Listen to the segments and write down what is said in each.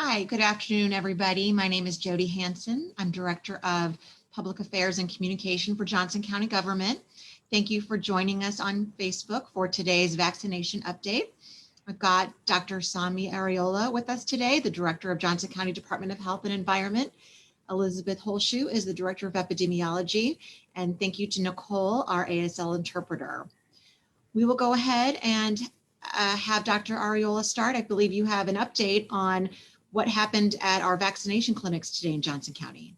Hi, good afternoon, everybody. My name is Jody Hanson. I'm Director of Public Affairs and Communication for Johnson County Government. Thank you for joining us on Facebook for today's vaccination update. I've got Dr. Sanmi Areola with us today, the Director of Johnson County Department of Health and Environment. Elizabeth Holzschuh is the Director of Epidemiology. And thank you to Nicole, our ASL interpreter. We will go ahead and have Dr. Areola start. I believe you have an update on what happened at our vaccination clinics today in Johnson County.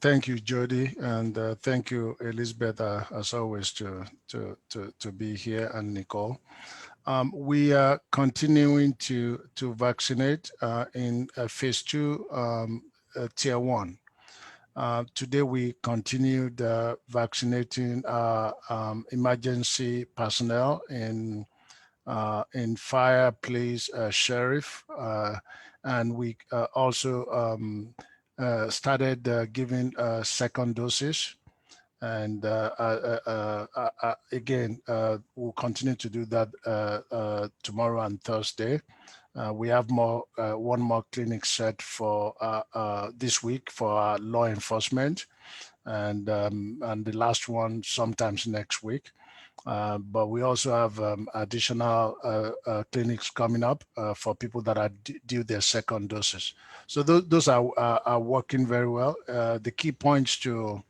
Thank you, Jody, and thank you, Elizabeth, as always, to be here, and Nicole. We are continuing to vaccinate in phase 2, tier 1. Today, we continued vaccinating emergency personnel in fire, police, sheriff, and we also started giving second doses. And again, we'll continue to do that tomorrow and Thursday. We have one more clinic set for this week for our law enforcement, and the last one sometimes next week. But we also have additional clinics coming up for people that are due their second doses. So those are working very well. The key points to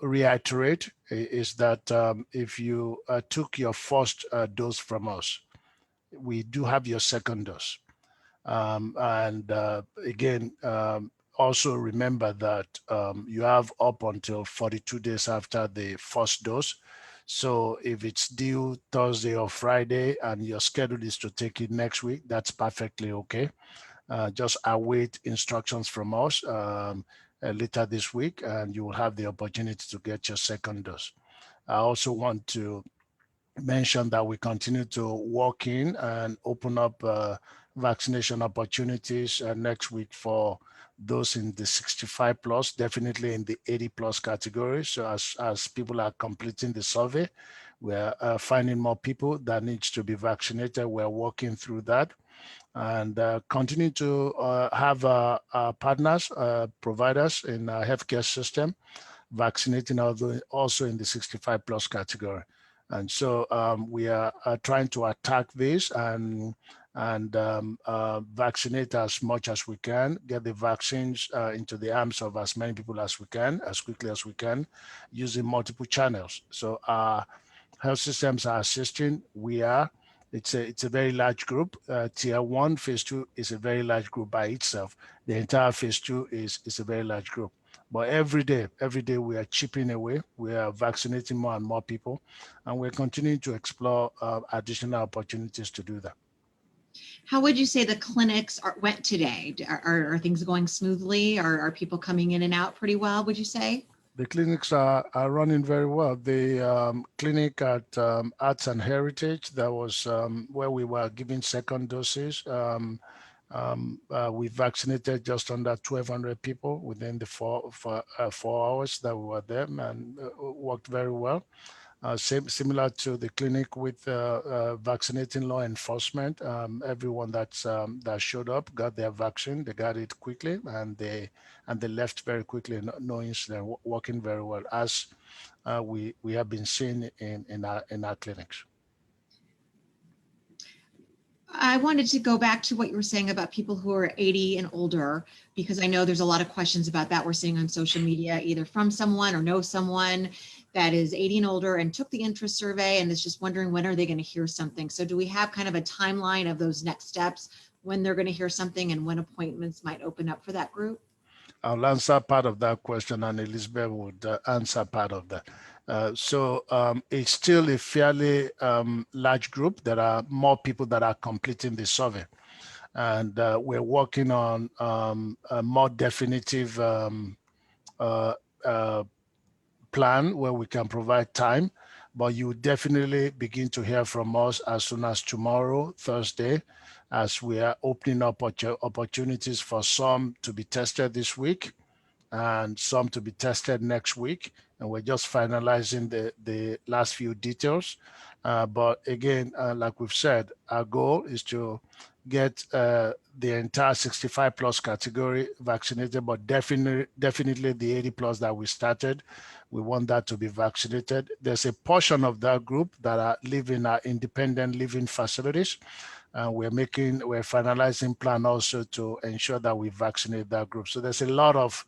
reiterate is that if you took your first dose from us, we do have your second dose. Again, also remember that you have up until 42 days after the first dose. So if it's due Thursday or Friday and your schedule is to take it next week, that's perfectly okay. Just await instructions from us later this week, and you will have the opportunity to get your second dose. I also want to mention that we continue to work in and open up vaccination opportunities next week for those in the 65 plus, definitely in the 80 plus category. So as people are completing the survey, we're finding more people that needs to be vaccinated. We're working through that and continue to have partners, providers in our healthcare system, vaccinating also in the 65 plus category. And so we are trying to attack this and vaccinate as much as we can, get the vaccines into the arms of as many people as we can, as quickly as we can, using multiple channels. So our health systems are assisting. It's a very large group. Tier 1, phase 2 is a very large group by itself. The entire phase 2 is a very large group. But every day we are chipping away. We are vaccinating more and more people, and we're continuing to explore additional opportunities to do that. How would you say the clinics went today? Are things going smoothly? Are people coming in and out pretty well, would you say? The clinics are running very well. The clinic at Arts and Heritage, that was where we were giving second doses. We vaccinated just under 1,200 people within the 4 hours that we were there, and worked very well. Similar to the clinic with vaccinating law enforcement, everyone that showed up got their vaccine. They got it quickly, and they left very quickly. No incident, working very well, as we have been seeing in our clinics. I wanted to go back to what you were saying about people who are 80 and older, because I know there's a lot of questions about that we're seeing on social media, either from someone or know someone that is 80 and older and took the interest survey and is just wondering when are they going to hear something. So do we have kind of a timeline of those next steps, when they're going to hear something and when appointments might open up for that group? I'll answer part of that question, and Elizabeth would answer part of that. So it's still a fairly large group. There are more people that are completing the survey. And we're working on a more definitive plan where we can provide time. But you definitely begin to hear from us as soon as tomorrow, Thursday, as we are opening up opportunities for some to be tested this week, and some to be tested next week. And we're just finalizing the last few details. But again, like we've said, our goal is to get the entire 65 plus category vaccinated, but definitely the 80 plus that we started, we want that to be vaccinated. There's a portion of that group that are living at independent living facilities. We're finalizing plan also to ensure that we vaccinate that group. So there's a lot of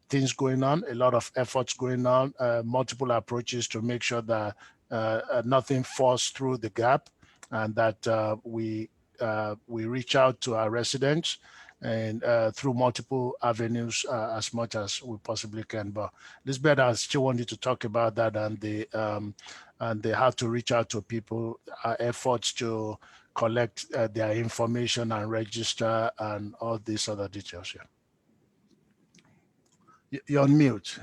things going on, a lot of efforts going on, multiple approaches to make sure that nothing falls through the gap, and that we reach out to our residents and through multiple avenues as much as we possibly can. But Lisbeth, I still wanted to talk about that and they have to reach out to people, our efforts to collect their information and register and all these other details. Yeah. You're on mute.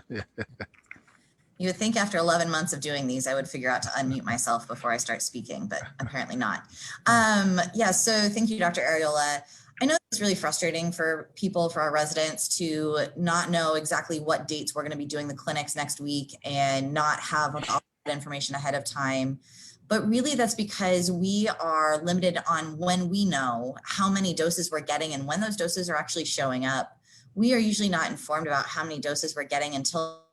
You would think after 11 months of doing these, I would figure out to unmute myself before I start speaking, but apparently not. Yeah, so thank you, Dr. Areola. I know it's really frustrating for people, for our residents, to not know exactly what dates we're going to be doing the clinics next week and not have all that information ahead of time. But really that's because we are limited on when we know how many doses we're getting and when those doses are actually showing up. We are usually not informed about how many doses we're getting until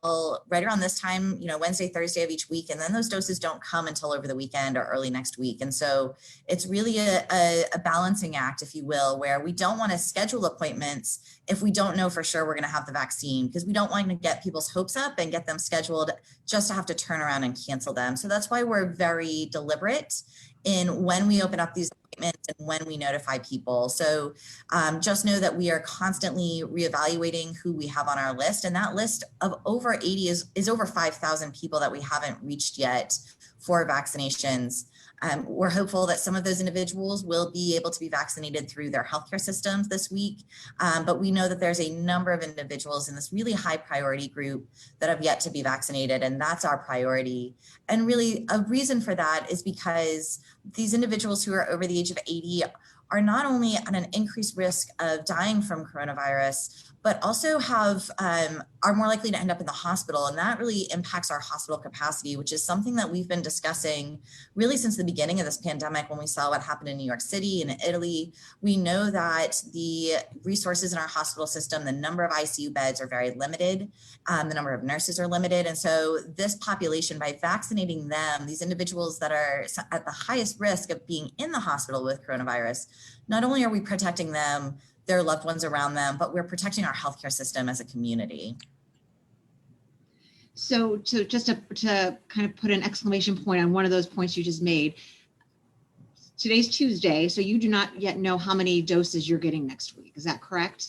right around this time, Wednesday, Thursday of each week. And then those doses don't come until over the weekend or early next week. And so it's really a balancing act, if you will, where we don't want to schedule appointments if we don't know for sure we're going to have the vaccine, because we don't want to get people's hopes up and get them scheduled just to have to turn around and cancel them. So that's why we're very deliberate in when we open up these appointments and when we notify people. So just know that we are constantly reevaluating who we have on our list. And that list of over 80 is over 5,000 people that we haven't reached yet for vaccinations. We're hopeful that some of those individuals will be able to be vaccinated through their healthcare systems this week. But we know that there's a number of individuals in this really high priority group that have yet to be vaccinated. And that's our priority. And really a reason for that is because these individuals who are over the age of 80 are not only at an increased risk of dying from coronavirus, but also are more likely to end up in the hospital. And that really impacts our hospital capacity, which is something that we've been discussing really since the beginning of this pandemic. When we saw what happened in New York City and Italy, we know that the resources in our hospital system, the number of ICU beds are very limited. The number of nurses are limited. And so this population, by vaccinating them, these individuals that are at the highest risk of being in the hospital with coronavirus, not only are we protecting them, their loved ones around them, but we're protecting our healthcare system as a community. So just to kind of put an exclamation point on one of those points you just made, today's Tuesday, so you do not yet know how many doses you're getting next week. Is that correct?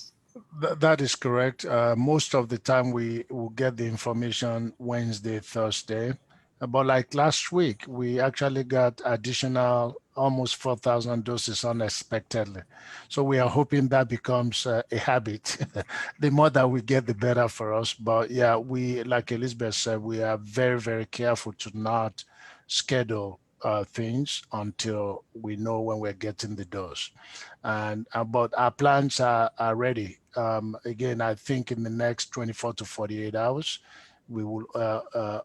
That is correct. Most of the time we will get the information Wednesday, Thursday. But like last week, we actually got additional almost 4,000 doses unexpectedly. So we are hoping that becomes a habit. The more that we get, the better for us. But yeah, we, like Elizabeth said, we are very, very careful to not schedule things until we know when we're getting the dose. And but our plans are ready. Again, I think in the next 24 to 48 hours, we will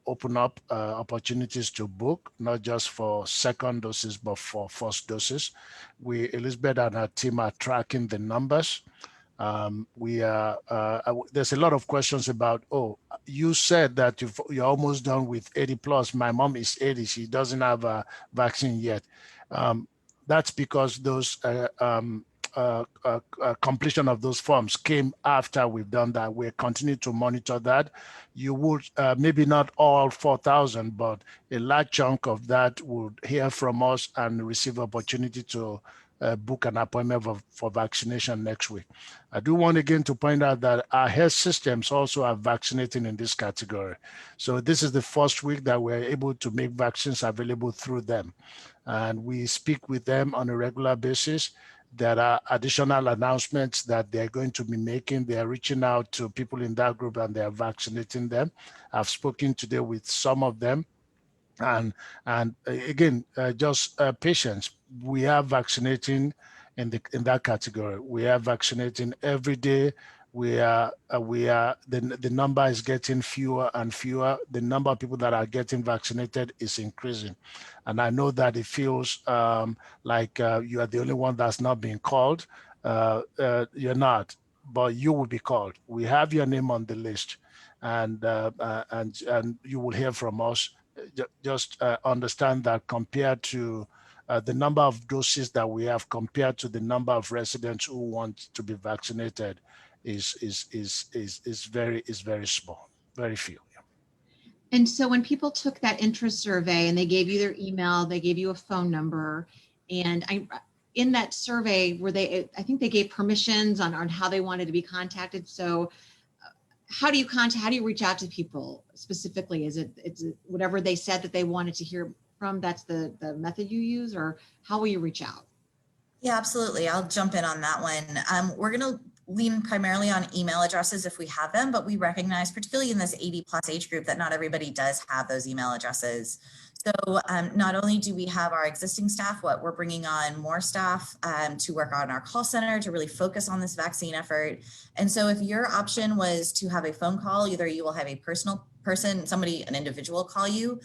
open up opportunities to book, not just for second doses, but for first doses. Elizabeth and her team are tracking the numbers. There's a lot of questions about, you said that you're almost done with 80 plus. My mom is 80. She doesn't have a vaccine yet. That's because those completion of those forms came after we've done that. We're continuing to monitor that. You would, maybe not all 4,000, but a large chunk of that would hear from us and receive opportunity to book an appointment for vaccination next week. I do want again to point out that our health systems also are vaccinating in this category. So this is the first week that we're able to make vaccines available through them. And we speak with them on a regular basis. There are additional announcements that they're going to be making. They're reaching out to people in that group and they're vaccinating them. I've spoken today with some of them. And again, just patients. We are vaccinating in that category. We are vaccinating every day the number is getting fewer and fewer. The number of people that are getting vaccinated is increasing. And I know that it feels like you are the only one that's not being called. You're not, but you will be called. We have your name on the list, and you will hear from us. Just understand that compared to the number of doses that we have, compared to the number of residents who want to be vaccinated, is very small, very few. And so when people took that interest survey and they gave you their email, they gave you a phone number, and in that survey, I think they gave permissions on how they wanted to be contacted. So how do you reach out to people specifically? Is it whatever they said that they wanted to hear from, that's the method you use, or how will you reach out? Yeah, absolutely. I'll jump in on that one. We're going to lean primarily on email addresses if we have them, but we recognize, particularly in this 80 plus age group, that not everybody does have those email addresses. So not only do we have our existing staff, we're bringing on more staff to work on our call center to really focus on this vaccine effort. And so if your option was to have a phone call, either you will have a personal person, an individual call you,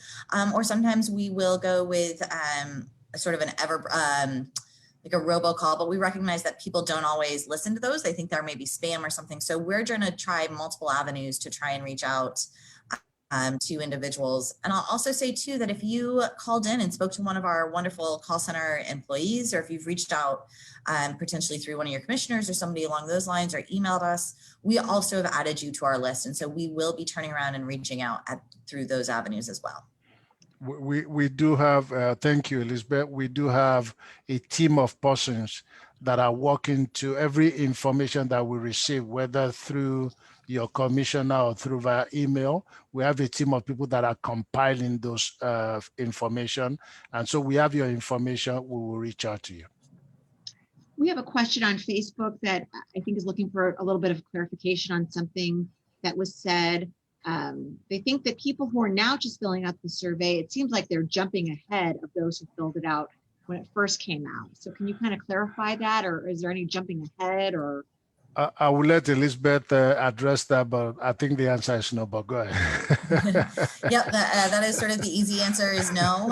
or sometimes we will go with sort of like a robocall, but we recognize that people don't always listen to those. They think there may be spam or something. So we're going to try multiple avenues to try and reach out to individuals. And I'll also say too, that if you called in and spoke to one of our wonderful call center employees, or if you've reached out potentially through one of your commissioners or somebody along those lines, or emailed us, we also have added you to our list. And so we will be turning around and reaching out through those avenues as well. We do have, thank you, Elizabeth. We do have a team of persons that are working to every information that we receive, whether through your commissioner or through via email. We have a team of people that are compiling those information. And so we have your information, we will reach out to you. We have a question on Facebook that I think is looking for a little bit of clarification on something that was said. They think that people who are now just filling out the survey, it seems like they're jumping ahead of those who filled it out when it first came out. So can you kind of clarify that, or is there any jumping ahead? Or I will let Elizabeth address that, but I think the answer is no, but go ahead. Yep, that is sort of the easy answer is no.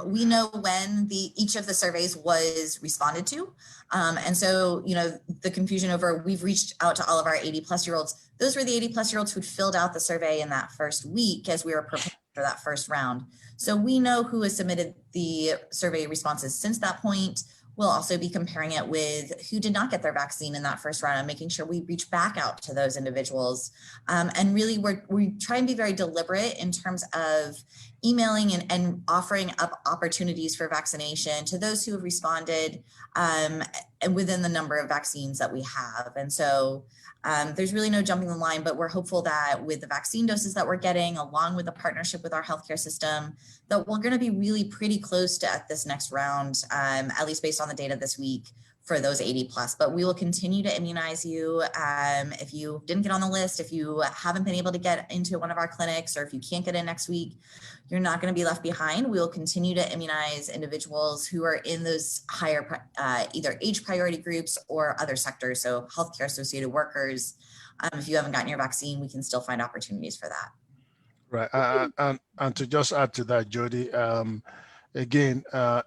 We know when each of the surveys was responded to. And so, the confusion over, we've reached out to all of our 80 plus year olds. Those were the 80 plus year olds who'd filled out the survey in that first week as we were preparing for that first round. So we know who has submitted the survey responses since that point. We'll also be comparing it with who did not get their vaccine in that first round and making sure we reach back out to those individuals. And really, we try and be very deliberate in terms of emailing and offering up opportunities for vaccination to those who have responded and within the number of vaccines that we have. And so there's really no jumping the line, but we're hopeful that with the vaccine doses that we're getting, along with the partnership with our healthcare system, that we're going to be really pretty close to at this next round, at least based on the data this week for those 80 plus. But we will continue to immunize you. If you didn't get on the list, if you haven't been able to get into one of our clinics, or if you can't get in next week, you're not going to be left behind. We will continue to immunize individuals who are in those higher either age priority groups or other sectors, so healthcare associated workers. If you haven't gotten your vaccine, we can still find opportunities for that. Right. And to just add to that, Jody, again,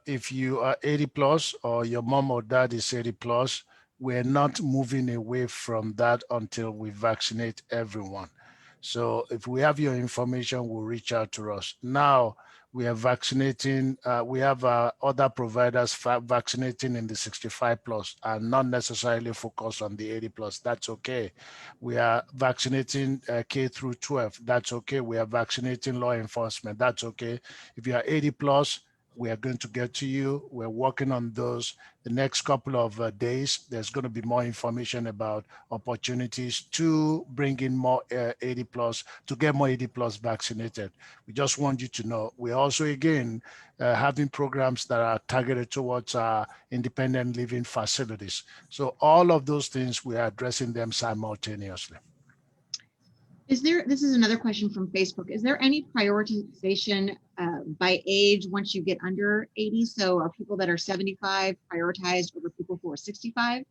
if you are 80 plus or your mom or dad is 80 plus, we're not moving away from that until we vaccinate everyone. So if we have your information, we'll reach out to us. Now we are vaccinating, we have other providers vaccinating in the 65 plus and not necessarily focused on the 80 plus. That's okay. We are vaccinating K through 12. That's okay. We are vaccinating law enforcement. That's okay. If you are 80 plus, we are going to get to you. We're working on those. The next couple of days, there's going to be more information about opportunities to bring in more 80 plus, to get more 80 plus vaccinated. We just want you to know. We're also, again, having programs that are targeted towards independent living facilities. So all of those things, we are addressing them simultaneously. This is another question from Facebook. Is there any prioritization by age once you get under 80? So are people that are 75 prioritized over people who are 65?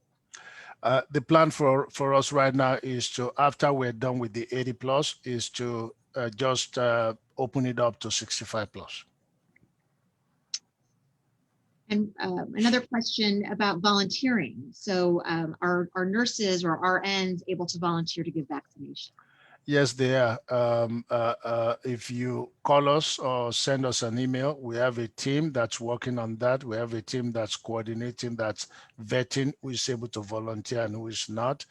The plan for us right now is to, after we're done with the 80 plus, is to just open it up to 65 plus. And another question about volunteering. So are nurses or RNs able to volunteer to give vaccination? Yes, they are. If you call us or send us an email, we have a team that's working on that. We have a team that's coordinating, that's vetting who is able to volunteer and who is not.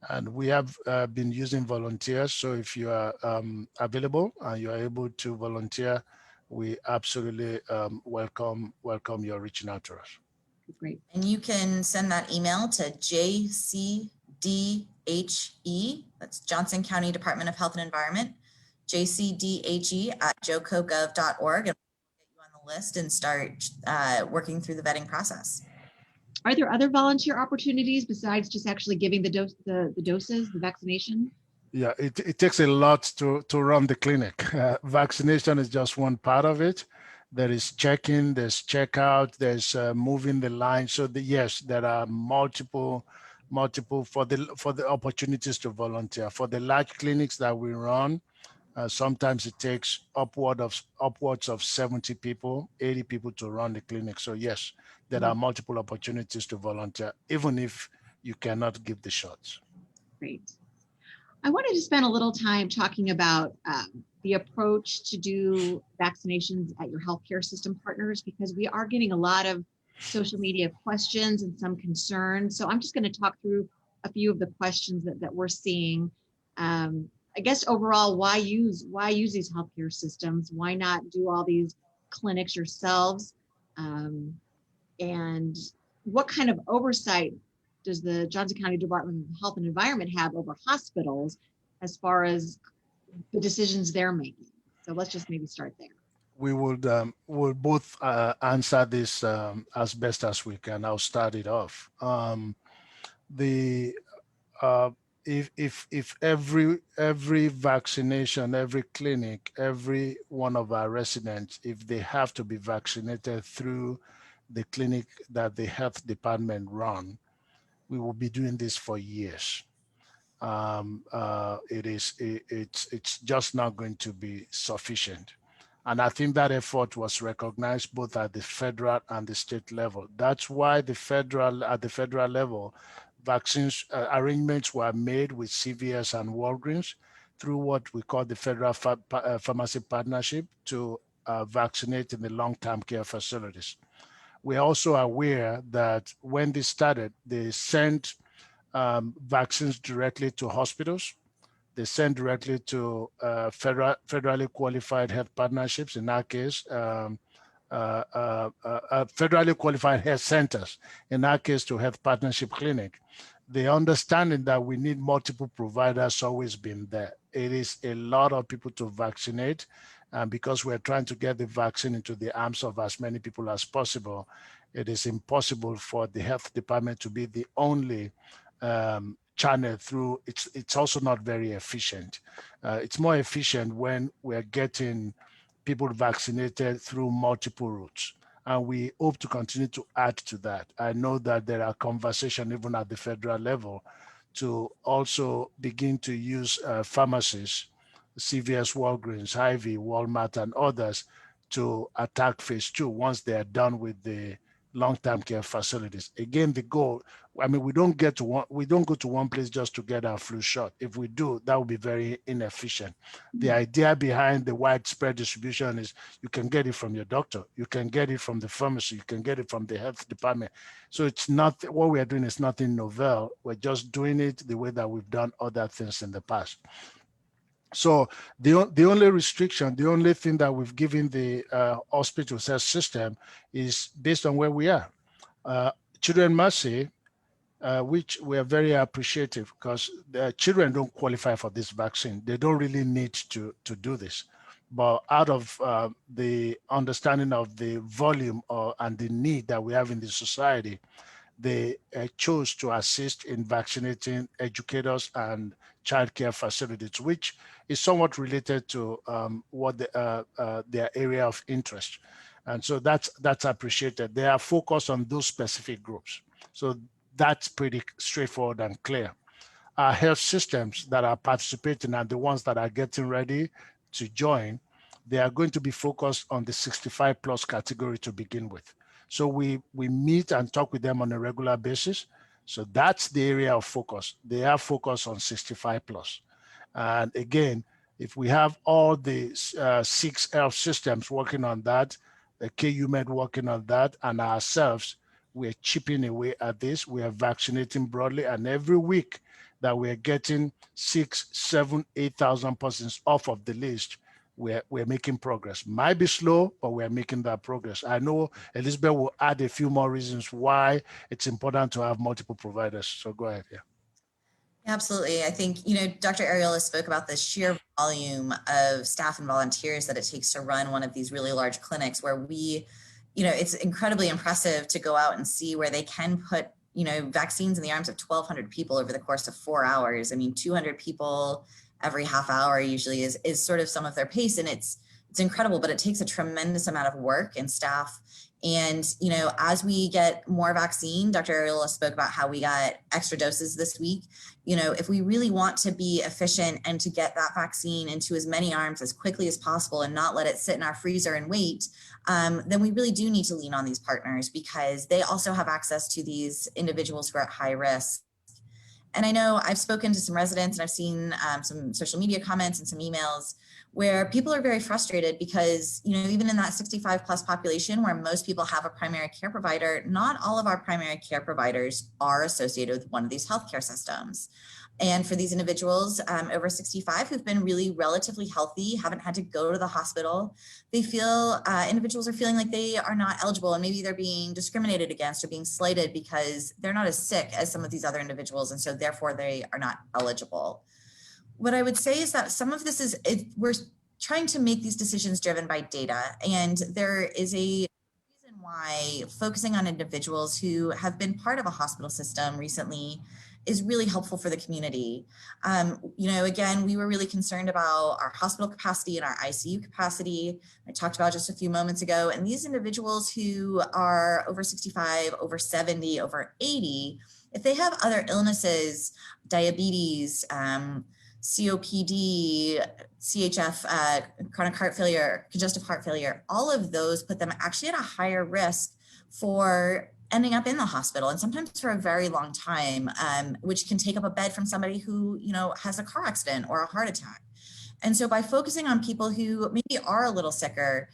And we have been using volunteers. So if you are available and you are able to volunteer, we absolutely welcome your reaching out to us. Great. And you can send that email to JCDHE, that's Johnson County Department of Health and Environment, jcdhe@jocogov.org, and we'll get you on the list and start working through the vetting process. Are there other volunteer opportunities besides just actually giving the doses, the vaccination? Yeah, it takes a lot to run the clinic. Vaccination is just one part of it. There is check-in, there's checkout, there's moving the line. So yes, there are multiple for the opportunities to volunteer. For the large clinics that we run, sometimes it takes upwards of 70 people, 80 people to run the clinic. So yes, there are multiple opportunities to volunteer, even if you cannot give the shots. Great. I wanted to spend a little time talking about the approach to do vaccinations at your healthcare system partners, because we are getting a lot of social media questions and some concerns. So I'm just going to talk through a few of the questions that we're seeing. I guess overall, why use these healthcare systems? Why not do all these clinics yourselves? And what kind of oversight does the Johnson County Department of Health and Environment have over hospitals as far as the decisions they're making? So let's just maybe start there. We would we'll both answer this as best as we can. I'll start it off. If every vaccination, every clinic, every one of our residents, if they have to be vaccinated through the clinic that the health department run, we will be doing this for years. It's just not going to be sufficient. And I think that effort was recognized both at the federal and the state level. That's why at the federal level, vaccines arrangements were made with CVS and Walgreens through what we call the Federal Pharmacy Partnership to vaccinate in the long-term care facilities. We're also aware that when they started, they sent vaccines directly to hospitals. They send directly to federally qualified health partnerships, in our case, federally qualified health centers, in our case to health partnership clinic. The understanding that we need multiple providers always been there. It is a lot of people to vaccinate, and because we're trying to get the vaccine into the arms of as many people as possible, it is impossible for the health department to be the only channel through. It's also not very efficient. It's more efficient when we're getting people vaccinated through multiple routes, and we hope to continue to add to that. I know that there are conversations even at the federal level to also begin to use pharmacies, CVS, Walgreens, Hy-Vee, Walmart, and others to attack phase 2 once they are done with the long-term care facilities. Again, the goal, I mean, we don't go to one place just to get our flu shot. If we do, that would be very inefficient. The idea behind the widespread distribution is you can get it from your doctor, you can get it from the pharmacy, you can get it from the health department. So it's not, what we are doing is nothing novel. We're just doing it the way that we've done other things in the past. So the only restriction, the only thing that we've given the hospital health system is based on where we are. Children Mercy, which we are very appreciative, because the children don't qualify for this vaccine. They don't really need to do this. But out of the understanding of the volume and the need that we have in the society, they chose to assist in vaccinating educators and childcare facilities, which is somewhat related to what their area of interest. And so that's appreciated. They are focused on those specific groups. So that's pretty straightforward and clear. Our health systems that are participating and the ones that are getting ready to join, they are going to be focused on the 65 plus category to begin with. So we meet and talk with them on a regular basis. So that's the area of focus. They are focused on 65 plus. And again, if we have all the 6 health systems working on that, the KU Med working on that, and ourselves, we're chipping away at this. We are vaccinating broadly, and every week that we're getting 6, 7, 8,000 persons off of the list, we're making progress. Might be slow, but we're making that progress. I know Elizabeth will add a few more reasons why it's important to have multiple providers. So go ahead. Yeah. Absolutely. I think, Dr. Areola spoke about the sheer volume of staff and volunteers that it takes to run one of these really large clinics where it's incredibly impressive to go out and see where they can put, vaccines in the arms of 1,200 people over the course of 4 hours. I mean, 200 people every half hour usually is sort of some of their pace. And it's incredible, but it takes a tremendous amount of work and staff. And, as we get more vaccine, Dr. Areola spoke about how we got extra doses this week. If we really want to be efficient and to get that vaccine into as many arms as quickly as possible and not let it sit in our freezer and wait, then we really do need to lean on these partners because they also have access to these individuals who are at high risk. And I know I've spoken to some residents and I've seen some social media comments and some emails where people are very frustrated because, even in that 65 plus population where most people have a primary care provider, not all of our primary care providers are associated with one of these healthcare systems. And for these individuals over 65 who've been really relatively healthy, haven't had to go to the hospital, they feel individuals are feeling like they are not eligible and maybe they're being discriminated against or being slighted because they're not as sick as some of these other individuals. And so therefore they are not eligible. What I would say is that some of this we're trying to make these decisions driven by data. And there is a reason why focusing on individuals who have been part of a hospital system recently is really helpful for the community. Again, we were really concerned about our hospital capacity and our ICU capacity. I talked about just a few moments ago, and these individuals who are over 65, over 70, over 80, if they have other illnesses, diabetes, COPD, CHF, chronic heart failure, congestive heart failure, all of those put them actually at a higher risk for ending up in the hospital, and sometimes for a very long time, which can take up a bed from somebody who, has a car accident or a heart attack. And so by focusing on people who maybe are a little sicker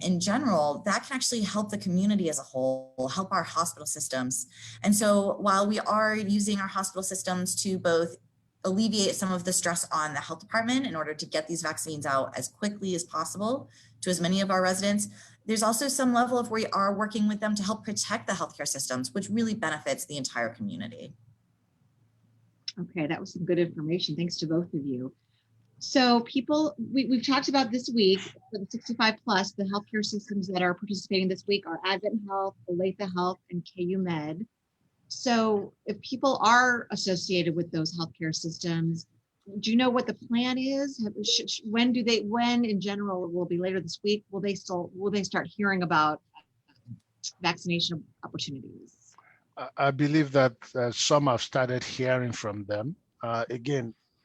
in general, that can actually help the community as a whole, help our hospital systems. And so while we are using our hospital systems to both alleviate some of the stress on the health department in order to get these vaccines out as quickly as possible to as many of our residents, there's also some level of we are working with them to help protect the healthcare systems, which really benefits the entire community. Okay, that was some good information. Thanks to both of you. So we've talked about this week for the 65 plus, the healthcare systems that are participating this week are Advent Health, Olathe Health, and KU Med. So if people are associated with those healthcare systems, do you know what the plan is? When in general, will be later this week, will they start hearing about vaccination opportunities? I believe that some have started hearing from them.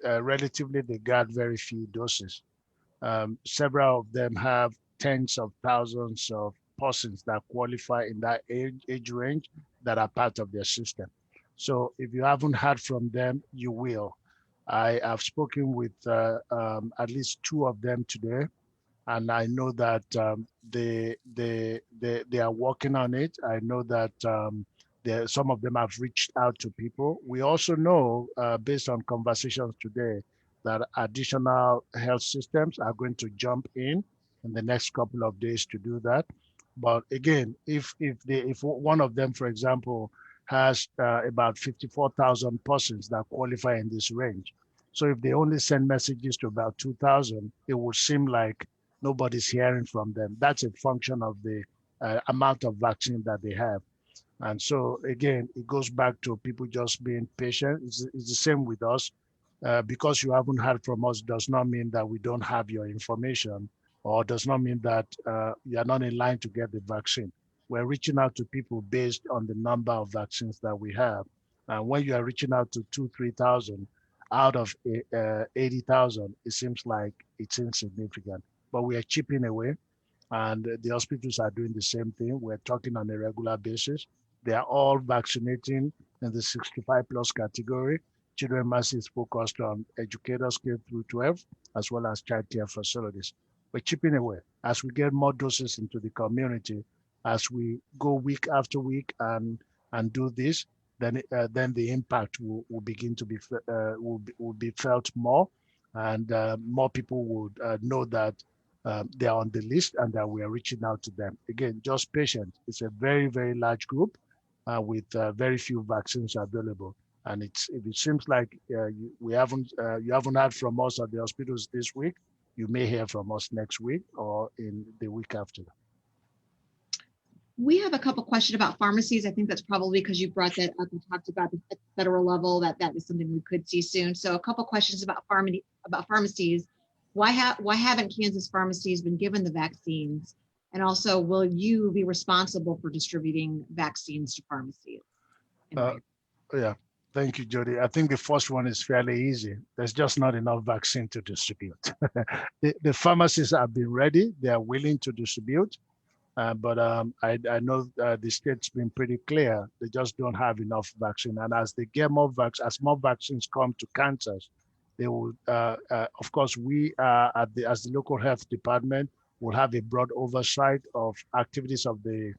Relatively, they got very few doses. Several of them have tens of thousands of persons that qualify in that age range that are part of their system. So if you haven't heard from them, you will. I have spoken with at least 2 of them today, and I know that they are working on it. I know that some of them have reached out to people. We also know, based on conversations today, that additional health systems are going to jump in the next couple of days to do that. But again, if one of them, for example, has about 54,000 persons that qualify in this range, so if they only send messages to about 2,000, it would seem like nobody's hearing from them. That's a function of the amount of vaccine that they have. And so again, it goes back to people just being patient. It's the same with us. Because you haven't heard from us does not mean that we don't have your information, or does not mean that you are not in line to get the vaccine. we're reaching out to people based on the number of vaccines that we have. And when you are reaching out to 3,000 out of 80,000, it seems like it's insignificant, but we are chipping away, and the hospitals are doing the same thing. We're talking on a regular basis. They are all vaccinating in the 65 plus category. Children Mercy is focused on educators K through 12, as well as childcare facilities. We're chipping away as we get more doses into the community, as we go week after week and do this, then the impact will begin to be will be felt more, and more people would know that they are on the list and that we are reaching out to them. Again, just patients. It's a very, very large group with very few vaccines available. And if it seems like you haven't heard from us at the hospitals this week, you may hear from us next week or in the week after. We have a couple questions about pharmacies. I think that's probably because you brought that up and talked about at the federal level that is something we could see soon. So a couple questions about pharmacies. Why haven't Kansas pharmacies been given the vaccines? And also, will you be responsible for distributing vaccines to pharmacies? Yeah, thank you, Jody. I think the first one is fairly easy. There's just not enough vaccine to distribute. The pharmacies have been ready. They are willing to distribute. But I know the state's been pretty clear. They just don't have enough vaccine. And as they get more as more vaccines come to Kansas, they will, of course, we as the local health department will have a broad oversight of activities of the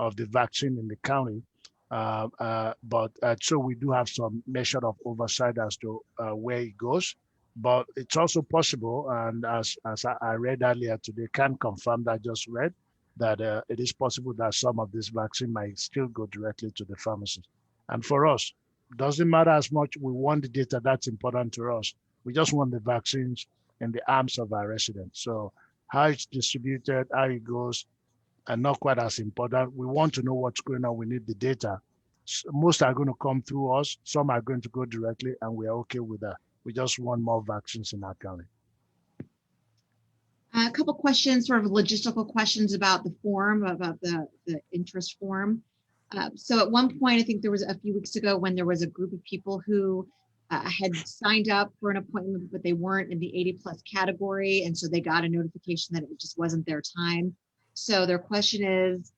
vaccine in the county. But so we do have some measure of oversight as to where it goes. But it's also possible, and as I read earlier today, can confirm that I just read, that it is possible that some of this vaccine might still go directly to the pharmacies. And for us, doesn't matter as much we want the data, that's important to us. We just want the vaccines in the arms of our residents. So how it's distributed, how it goes, and not quite as important. We want to know what's going on. We need the data. Most are going to come through us. Some are going to go directly, and we are okay with that. We just want more vaccines in our county. A couple questions, sort of logistical questions about the form, about the interest form. So at one point, I think there was a few weeks ago when there was a group of people who had signed up for an appointment, but they weren't in the 80 plus category. And so they got a notification that it just wasn't their time. So their question is,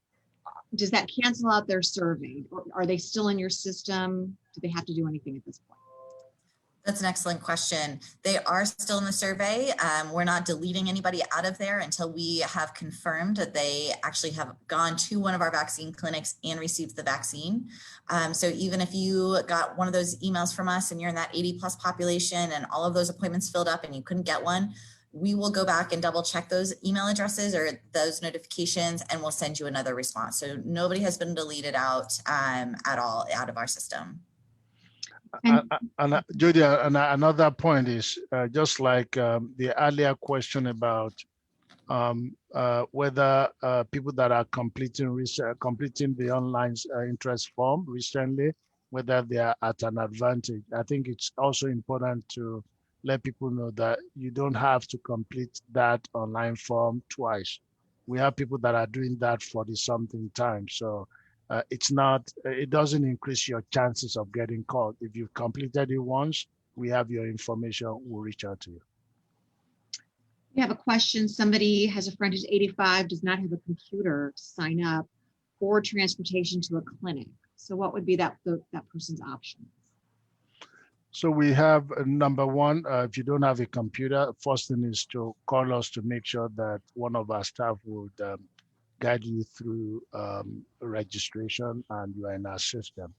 does that cancel out their survey? Or are they still in your system? Do they have to do anything at this point? That's an excellent question. They are still in the survey. We're not deleting anybody out of there until we have confirmed that they actually have gone to one of our vaccine clinics and received the vaccine. So even if you got one of those emails from us and you're in that 80 plus population and all of those appointments filled up and you couldn't get one, we will go back and double check those email addresses or those notifications, and we'll send you another response. So nobody has been deleted out at all out of our system. And Jody, another point is just like the earlier question about whether people that are completing the online interest form recently, whether they are at an advantage. I think it's also important to let people know that you don't have to complete that online form twice. We have people that are doing that 40-something times. So it doesn't increase your chances of getting called. If you've completed it once, we have your information, we'll reach out to you. We have a question. Somebody has a friend who's 85, does not have a computer to sign up or transportation to a clinic. So what would be that person's options? So we have number one, if you don't have a computer, first thing is to call us to make sure that one of our staff would guide you through registration and you are in our system.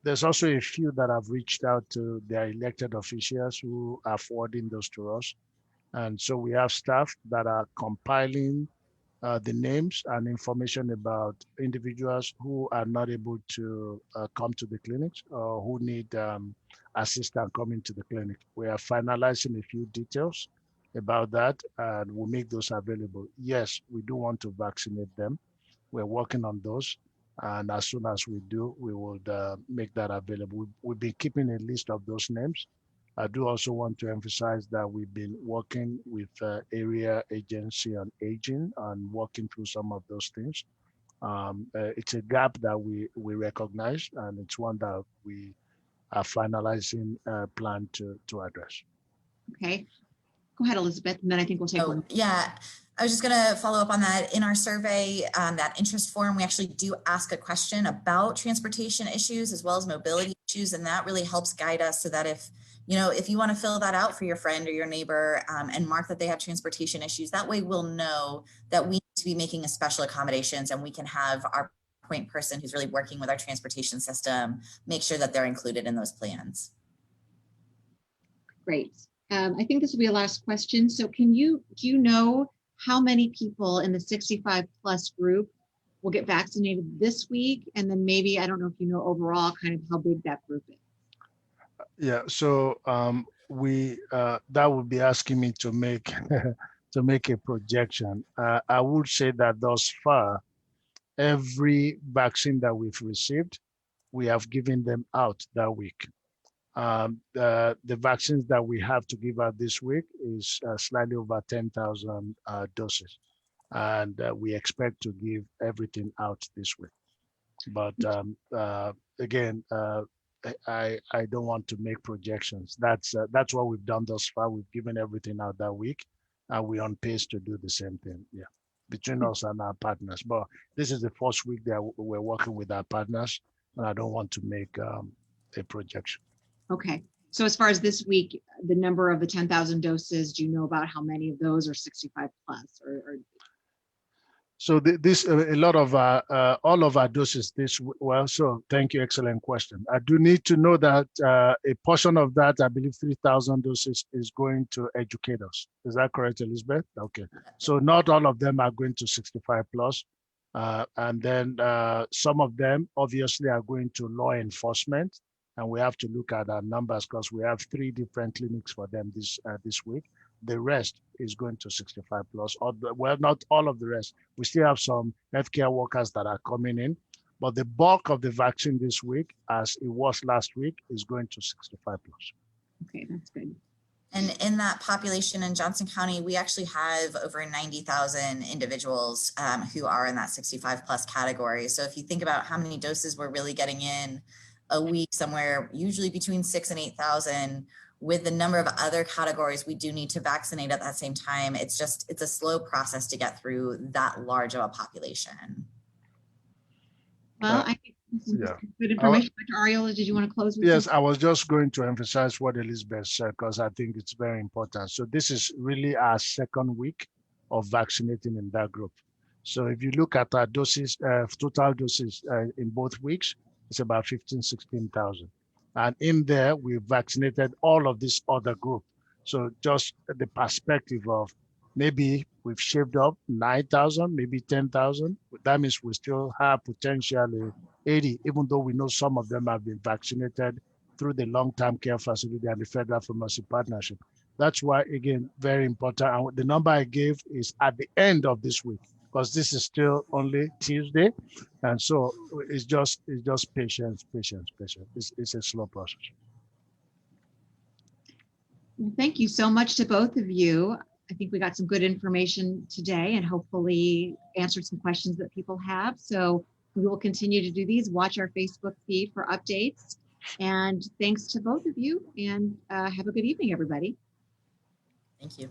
There's also a few that have reached out to their elected officials who are forwarding those to us. And so we have staff that are compiling the names and information about individuals who are not able to come to the clinics or who need assistance coming to the clinic. We are finalizing a few details about that, and we'll make those available. Yes, we do want to vaccinate them. We're working on those. And as soon as we do, we will make that available. We've been keeping a list of those names I do also want to emphasize that we've been working with Area Agency on Aging and working through some of those things. It's a gap that we recognize, and it's one that we are finalizing a plan to address. Okay. Go ahead, Elizabeth, and then I think we'll take one. Yeah, I was just going to follow up on that. In our survey, that interest form, we actually do ask a question about transportation issues as well as mobility issues, and that really helps guide us so that if you want to fill that out for your friend or your neighbor and mark that they have transportation issues, that way we'll know that we need to be making a special accommodations, and we can have our point person who's really working with our transportation system make sure that they're included in those plans. Great. I think this will be a last question. So do you know how many people in the 65 plus group will get vaccinated this week? And then maybe, I don't know if you know overall kind of how big that group is. Yeah, so that would be asking me to make to make a projection. I would say that thus far, every vaccine that we've received, we have given them out that week. The vaccines that we have to give out this week is slightly over 10,000 doses, and we expect to give everything out this week. But again, I don't want to make projections. That's what we've done thus far. We've given everything out that week, and we're on pace to do the same thing. Yeah, between us and our partners. But this is the first week that we're working with our partners, and I don't want to make a projection. Okay. So as far as this week, the number of the 10,000 doses, do you know about how many of those are 65 plus or So this a lot of all of our doses so thank you, excellent question. I do need to know that a portion of that, I believe 3,000 doses is going to educators. Is that correct, Elizabeth? Okay, so not all of them are going to 65 plus. And then some of them obviously are going to law enforcement, and we have to look at our numbers because we have 3 different clinics for them this week. The rest is going to 65 plus, well, not all of the rest. We still have some healthcare workers that are coming in, but the bulk of the vaccine this week, as it was last week, is going to 65 plus. Okay, that's good. And in that population in Johnson County, we actually have over 90,000 individuals who are in that 65 plus category. So if you think about how many doses we're really getting in a week, somewhere usually between 6,000 and 8,000, with the number of other categories we do need to vaccinate at that same time, it's a slow process to get through that large of a population. Well, I think this is good information. Dr. Areola, did you want to close with Yes, something? I was just going to emphasize what Elizabeth said because I think it's very important. So this is really our second week of vaccinating in that group. So if you look at our doses, total doses in both weeks, it's about 15, 16,000. And in there, we vaccinated all of this other group. So just the perspective of maybe we've shaved up 9,000, maybe 10,000. That means we still have potentially 80, even though we know some of them have been vaccinated through the long-term care facility and the Federal Pharmacy Partnership. That's why, again, very important. And the number I gave is at the end of this week, because this is still only Tuesday. And so it's just patience. It's a slow process. Well, thank you so much to both of you. I think we got some good information today and hopefully answered some questions that people have. So we will continue to do these. Watch our Facebook feed for updates. And thanks to both of you, and have a good evening, everybody. Thank you.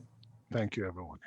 Thank you, everyone.